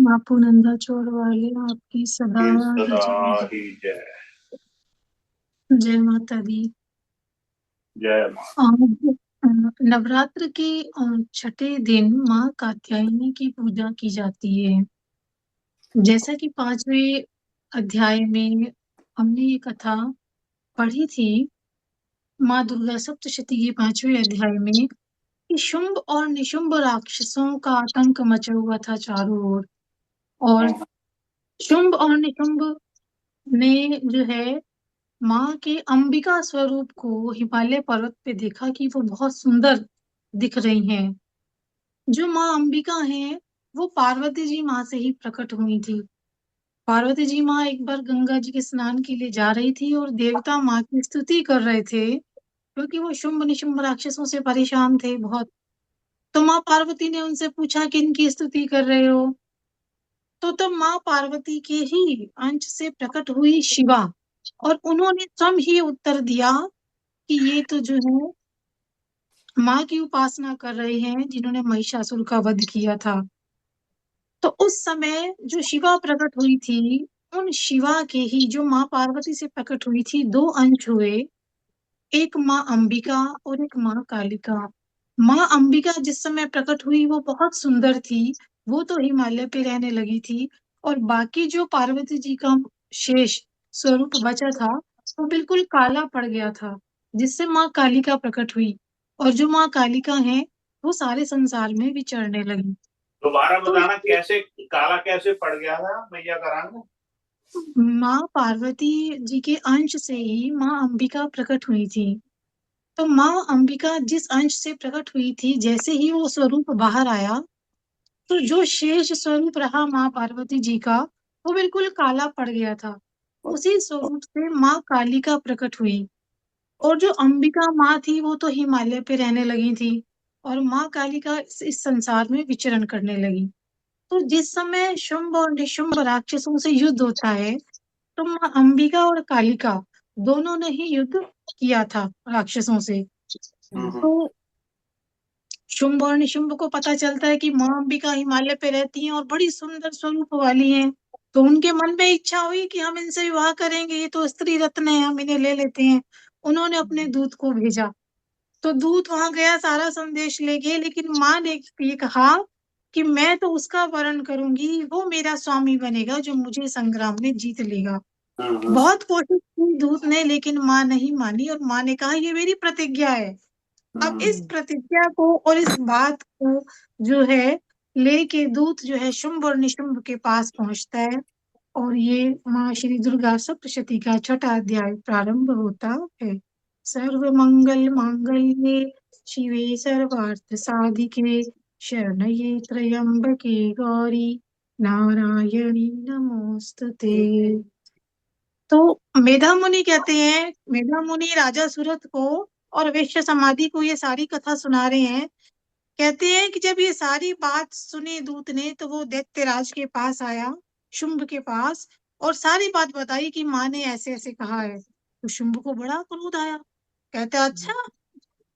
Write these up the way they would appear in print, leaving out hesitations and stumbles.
बापू नंदा चोर वाले आपकी सदा ये ही सदा जय हो। ही जय। जय माता दी। जय मां। आज नवरात्र के छठे दिन माँ कात्यायनी की पूजा की जाती है। जैसा कि पांचवें अध्याय में हमने ये कथा पढ़ी थी, माँ दुर्गा सप्तशती के पांचवें अध्याय में, कि शुंभ और निशुंभ राक्षसों का आतंक मचा हुआ था चारों ओर। और हम्म, शुंभ और निशुंभ ने जो है माँ के अंबिका स्वरूप को हिमालय पर्वत पे देखा कि वो बहुत सुंदर दिख रही हैं। जो माँ अंबिका हैं वो पार्वती जी माँ से ही प्रकट हुई थी। पार्वती जी माँ एक बार गंगा जी के स्नान के लिए जा रही थी और देवता माँ की स्तुति कर रहे थे, क्योंकि वो शुंभ निशुंभ राक्षसों से परेशान थे बहुत। तो माँ पार्वती ने उनसे पूछा कि इनकी स्तुति कर रहे हो? तो तब माँ पार्वती के ही अंश से प्रकट हुई शिवा, और उन्होंने स्वयं ही उत्तर दिया कि ये तो जो है माँ की उपासना कर रहे हैं जिन्होंने महिषासुर का वध किया था। तो उस समय जो शिवा प्रकट हुई थी, उन शिवा के ही जो माँ पार्वती से प्रकट हुई थी, दो अंश हुए, एक माँ अंबिका और एक माँ कालिका। माँ अंबिका जिस समय प्रकट हुई वो बहुत सुंदर थी, वो तो हिमालय पे रहने लगी थी। और बाकी जो पार्वती जी का शेष स्वरूप बचा था वो बिल्कुल काला पड़ गया था, जिससे माँ कालिका प्रकट हुई। और जो माँ कालिका है वो सारे संसार में विचरने लगी। दोबारा तो बताना कैसे काला कैसे पड़ गया था मैया का रंग। माँ पार्वती जी के अंश से ही माँ अंबिका प्रकट हुई थी। तो माँ अंबिका जिस अंश से प्रकट हुई थी, जैसे ही वो स्वरूप बाहर आया, तो जो शेष स्वरूप रहा माँ पार्वती जी का वो बिल्कुल काला पड़ गया था। उसी स्वरूप से माँ कालिका प्रकट हुई। और जो अंबिका माँ थी वो तो हिमालय पे रहने लगी थी, और माँ कालिका इस संसार में विचरण करने लगी। तो जिस समय शुंभ और निशुंभ राक्षसों से युद्ध होता है, तो माँ अंबिका और कालिका दोनों ने ही युद्ध किया था राक्षसों से। हम्म। तो शुंभ और निशुंभ को पता चलता है कि माँ अंबिका हिमालय पे रहती हैं और बड़ी सुंदर स्वरूप वाली हैं। तो उनके मन में इच्छा हुई कि हम इनसे विवाह करेंगे, ये तो स्त्री रत्न है, हम इन्हें ले लेते हैं। उन्होंने अपने दूत को भेजा। तो दूत वहां गया, सारा संदेश ले गए, लेकिन माँ ने ये कहा कि मैं तो उसका वरण करूंगी, वो मेरा स्वामी बनेगा जो मुझे संग्राम में जीत लेगा। हम्म। बहुत कोशिश की दूत ने, लेकिन माँ नहीं मानी, और माँ ने कहा ये मेरी प्रतिज्ञा है। अब इस हम्म। प्रतिज्ञा को और इस बात को जो है लेके दूत जो है शुंभ और निशुंभ के पास पहुंचता है। और ये माँ श्री दुर्गा सप्तशती का छठा अध्याय प्रारंभ होता है। सर्व मंगल मांगल्ये शिवे सर्वार्थ साधिके शरण्ये त्र्यंबके गौरी नारायणी नमोस्तुते। तो मेधा मुनि कहते हैं, मेधा मुनि राजा सूरत को और वैश्य समाधि को ये सारी कथा सुना रहे हैं। कहते हैं कि जब ये सारी बात सुनी दूत ने, तो वो दैत्यराज के पास आया, शुंभ के पास, और सारी बात बताई कि माँ ने ऐसे ऐसे कहा है। तो शुंभ को बड़ा क्रोध आया। कहता अच्छा,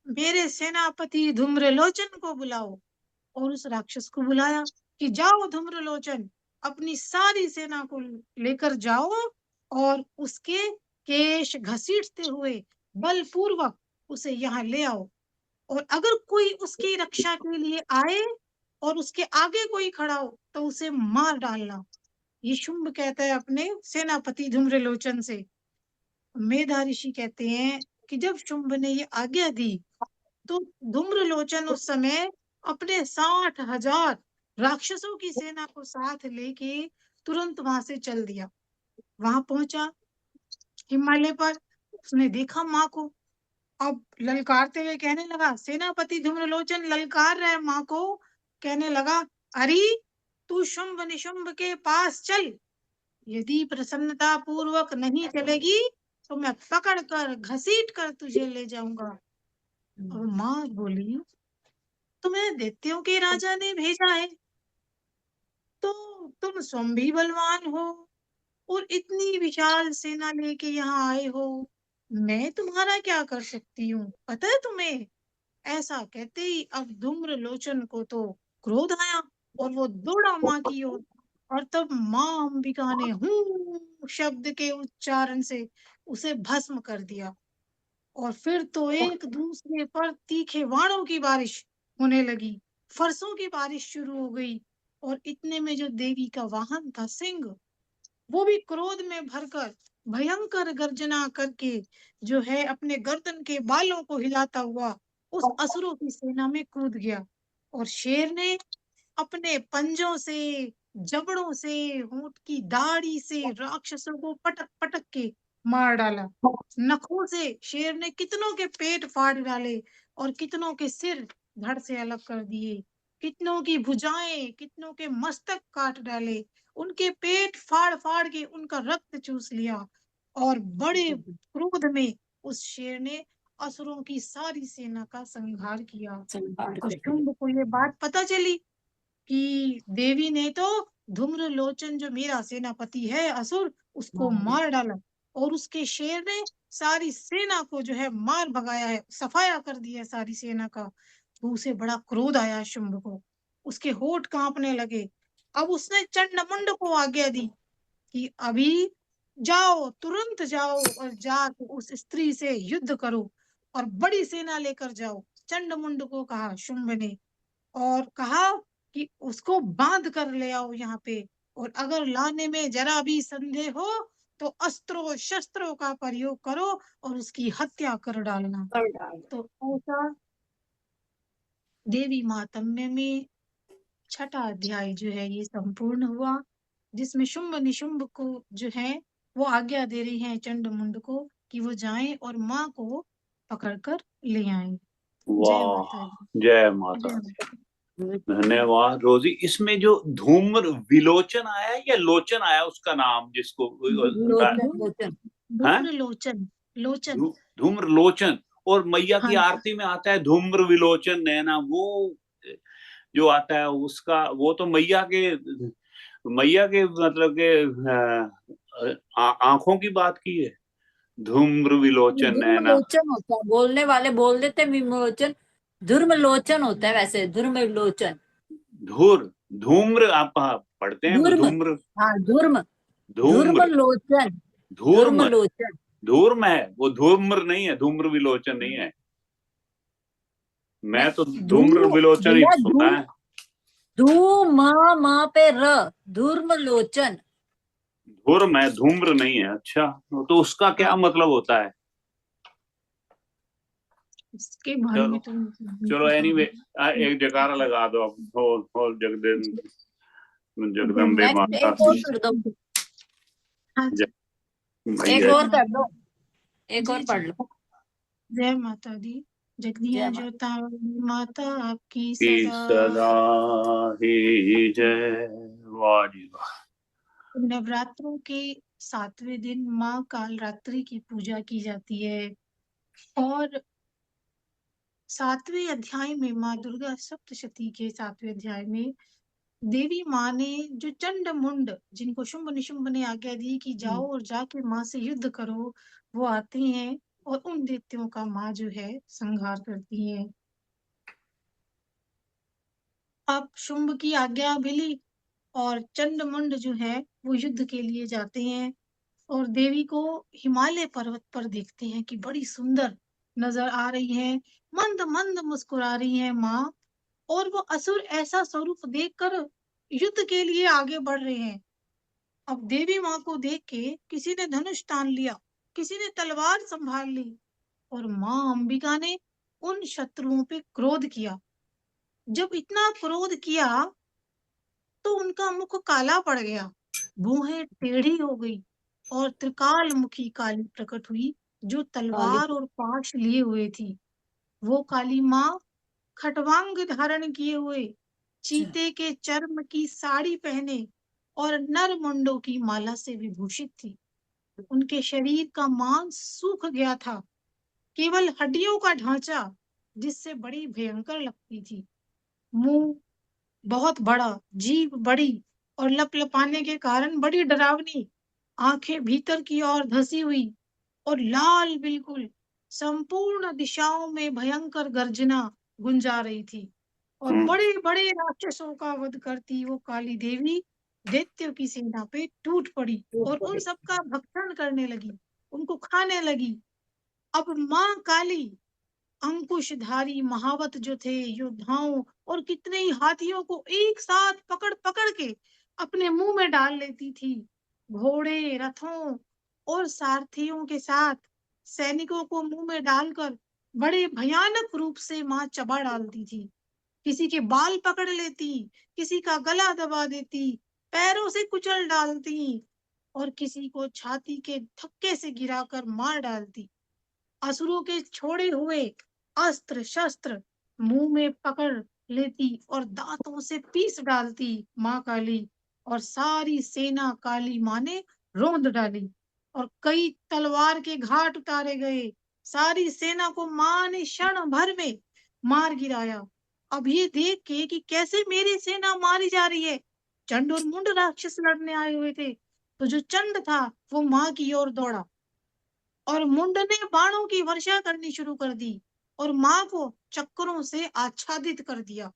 मेरे सेनापति धूम्रलोचन को बुलाओ। और उस राक्षस को बुलाया कि जाओ धूम्रलोचन, अपनी सारी सेना को लेकर जाओ और उसके केश घसीटते हुए बलपूर्वक उसे यहाँ ले आओ। और अगर कोई उसकी रक्षा के लिए आए और उसके आगे कोई खड़ा हो तो उसे मार डालना। ये शुंभ कहता है अपने सेनापति धूम्रलोचन से। मेधा ऋषि कहते हैं कि जब शुंभ ने ये आज्ञा दी, तो धूम्रलोचन उस समय अपने 60,000 राक्षसों की सेना को साथ लेके तुरंत वहां से चल दिया। वहां पहुंचा हिमालय पर, उसने देखा माँ को। अब ललकारते हुए कहने लगा, सेनापति धूम्रलोचन ललकार रहे माँ को, कहने लगा, अरे तू शुंभ निशुंभ के पास चल, यदि प्रसन्नता पूर्वक नहीं चलेगी तो मैं पकड़ कर घसीट कर तुझे ले जाऊंगा। और माँ बोली, तुम्हें दैत्यों के राजा ने भेजा है, तो तुम स्वयं भी बलवान हो और इतनी विशाल सेना लेके यहाँ आए हो, मैं तुम्हारा क्या कर सकती हूँ, पता है तुम्हें? ऐसा कहते ही अब धूम्रलोचन को तो क्रोध आया और वो दौड़ा माँ की ओर। और तब माँ अंबिका ने हूँ शब्द के उच्चारण से उसे भस्म कर दिया। और फिर तो एक दूसरे पर तीखे बाणों की बारिश होने लगी, फरसों की बारिश शुरू हो गई। और इतने में जो देवी का वाहन था सिंह, वो भी क्रोध में भरकर भयंकर गर्जना करके जो है अपने गर्दन के बालों को हिलाता हुआ उस असुरों की सेना में कूद गया। और शेर ने अपने पंजों से, जबड़ों से, होंठ की दाढ़ी से राक्षसों को पटक पटक के मार डाला। नखों से शेर ने कितनों के पेट फाड़ डाले और कितनों के सिर धड़ से अलग कर दिए, कितनों की भुजाएं, कितनों के मस्तक काट डाले, उनके पेट फाड़ फाड़ के उनका रक्त चूस लिया। और बड़े क्रोध में उस शेर ने असुरों की सारी सेना का संहार किया। और शुंभ को ये बात पता चली कि देवी ने तो धूम्र लोचन जो मेरा सेनापति है असुर, उसको मार डाला। और उसके शेर ने सारी सेना को जो है मार भगाया है, सफाया कर दिया है सारी सेना का। तो उसे बड़ा क्रोध आया शुंभ को, उसके होठ कांपने लगे। अब उसने चंडमुंड को आज्ञा दी कि अभी जाओ, तुरंत जाओ और जाके उस स्त्री से युद्ध करो और बड़ी सेना लेकर जाओ। चंडमुंड को कहा शुंभ ने, और कहा कि उसको बांध कर ले आओ यहाँ पे, और अगर लाने में जरा भी संदेह हो तो अस्त्रों शस्त्रों का प्रयोग करो और उसकी हत्या कर डालना। तो ऐसा देवी मातम्य में छठा अध्याय जो है ये संपूर्ण हुआ, जिसमें शुंभ निशुंभ को जो है वो आज्ञा दे रही हैं चंडमुंड को कि वो जाएं और माँ को पकड़कर ले आएं। जय माता वाह, दी। जय माता जय दी। माता दी। धन्यवाद रोजी। इसमें जो धूम्र विलोचन आया या लोचन आया उसका नाम जिसको लोचन। है धूम्र लोचन, लोचन। धूम्र लोचन। और मैया हाँ की जी। आरती में आता है धूम्र विलोचन नैना, वो जो आता है उसका, वो तो मैया के मतलब के आंखों की बात की है। धूम्र विलोचन नैना। धूम्रलोचन होता है, बोलने वाले बोल देते विमोचन, धूम्रलोचन होता है वैसे, धूम्रलोचन। धूम्र आप पढ़ते हैं धूर्म, धूम्र। हाँ धूर्म, धूम्र धूम्रलोचन, धूर्म धूम्रलोचन। धूर्म है वो, धूम्र नहीं है, धूम्र विलोचन नहीं है। मैं तो धूम्र धूम विलोचन ही भैया, सुना है। धूम पे र, धूम्रलोचन। धूर्म है, धूम्र नहीं है। अच्छा, तो उसका क्या हाँ। मतलब होता है? इसके बारे चलो में तो नहीं चलो, पता एनीवे मुझे। एक जयकारा लगा दो अब। हो जगदम्बे नेक्स्ट माता एक और की कर दो, हाँ जय। जी। मैया एक और हाँ कर दो, एक जी और जी। पढ़ लो। जय माता दी। जय जगदियां माता। जो माता आपकी की सदा। सदा ही जय। वाह जी वाह। नवरात्रों के 7वें दिन माँ कालरात्रि की पूजा की जाती है। और 7वें अध्याय में माँ दुर्गा सप्तशती के 7वें अध्याय में देवी माँ ने जो चंड मुंड, जिनको शुंभ निशुंभ ने आज्ञा दी कि जाओ और जाके माँ से युद्ध करो, वो आते हैं और उन दैत्यों का माँ जो है संहार करती है। अब शुंभ की आज्ञा मिली और चंड मुंड जो है वो युद्ध के लिए जाते हैं और देवी को हिमालय पर्वत पर देखते हैं कि बड़ी सुंदर नजर आ रही है, मंद मंद मुस्कुरा रही है माँ। और वो असुर ऐसा स्वरूप देखकर युद्ध के लिए आगे बढ़ रहे हैं। अब देवी माँ को देख के किसी ने धनुष तान लिया, किसी ने तलवार संभाल ली, और माँ अंबिका ने उन शत्रुओं पे क्रोध किया। जब इतना क्रोध किया तो उनका मुख काला पड़ गया, भुहें टेढ़ी हो गई और त्रिकाल मुखी काली प्रकट हुई, जो काली। तलवार और पाश लिए हुए थी। वो काली माँ खटवांग धारण किए हुए, चीते के चर्म की साड़ी पहने और नर मुंडों की माला से विभूषित थी। उनके शरीर का मांस सूख गया था, केवल हड्डियों का ढांचा जिससे बड़ी भयंकर लगती थी। मुंह बहुत बड़ा, जीभ बड़ी और लपलपाने के कारण बड़ी डरावनी, आंखें भीतर की ओर धसी हुई और लाल बिल्कुल। संपूर्ण दिशाओं में भयंकर गर्जना गुंजा रही थी और बड़े बड़े राक्षसों का वध करती वो काली देवी दैत्यों की सेना पे टूट पड़ी और उन सबका भक्षण करने लगी, उनको खाने लगी। अब माँ काली अंकुशधारी महावत जो थे योद्धाओं और कितने ही हाथियों को एक साथ पकड़ पकड़ के अपने मुंह में डाल लेती थी। घोड़े, रथों और सारथियों के साथ सैनिकों को मुंह में डालकर बड़े भयानक रूप से माँ चबा डालती थी। किसी के बाल पकड़ लेती, किसी का गला दबा देती, पैरों से कुचल डालती और किसी को छाती के धक्के से गिराकर मार डालती। असुरों के छोड़े हुए अस्त्र शस्त्र मुंह में पकड़ लेती और दांतों से पीस डालती माँ काली, और सारी सेना काली माँ ने रौंद डाली और कई तलवार के घाट उतारे गए। सारी सेना को माँ ने क्षण भर में मार गिराया। अब ये देख के कि कैसे मेरी सेना मारी जा रही है, चंड और मुंड राक्षस लड़ने आए हुए थे, तो जो चंड था वो माँ की ओर दौड़ा और मुंड ने बाणों की वर्षा करनी शुरू कर दी और माँ को चक्रों से आच्छादित कर दिया।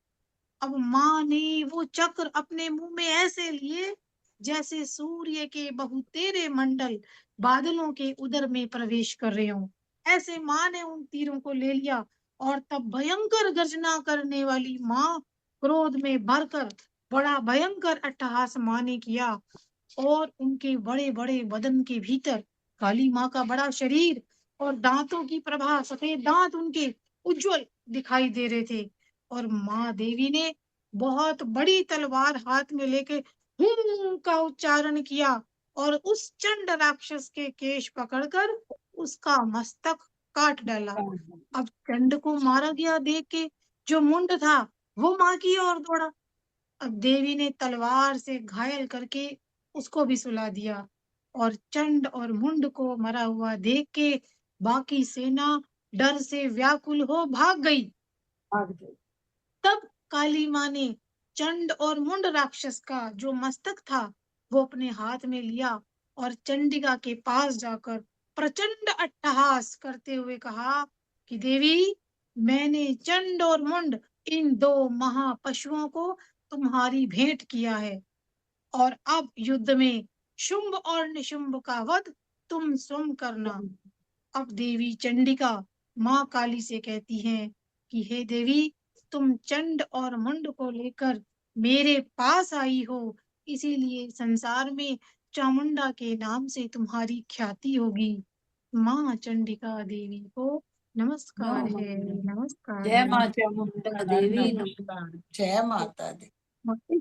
अब माँ ने वो चक्र अपने मुंह में ऐसे लिए जैसे सूर्य के बहुतेरे मंडल बादलों के उदर में प्रवेश कर रहे हों। ऐसे माँ ने उन तीरों को ले लिया और तब भयंकर गर्जना करने वाली माँ क्रोध में भरकर बड़ा भयंकर अट्टहास माँ ने किया और उनके बड़े बड़े बदन के भीतर काली माँ का बड़ा शरीर और दांतों की प्रभा, सफेद दांत उनके उज्जवल दिखाई दे रहे थे। और माँ देवी ने बहुत बड़ी तलवार हाथ में लेके हुम का उच्चारण किया और उस चंड राक्षस के केश पकड़कर उसका मस्तक काट डाला। अब चंड को मारा गया देख के जो मुंड था वो माँ की ओर दौड़ा। अब देवी ने तलवार से घायल करके उसको भी सुला दिया और चंड और मुंड को मरा हुआ देख के बाकी सेना डर से व्याकुल हो भाग गई। तब काली माँ ने चंड और मुंड राक्षस का जो मस्तक था वो अपने हाथ में लिया और चंडिका के पास जाकर प्रचंड अट्टहास करते हुए कहा कि देवी, मैंने चंड और मुंड इन दो महापशुओं को तुम्हारी भेंट किया है और अब युद्ध में शुंभ और निशुंभ का वध तुम स्वयं करना। अब देवी चंडिका माँ काली से कहती हैं कि हे देवी, तुम चंड और मुंड को लेकर मेरे पास आई हो, इसीलिए संसार में चामुंडा के नाम से तुम्हारी ख्याति होगी। माँ चंडिका देवी को नमस्कार है, नमस्कार जय है। माँ चामुंडा देवी। नमस्कार, जय माता दी। और इस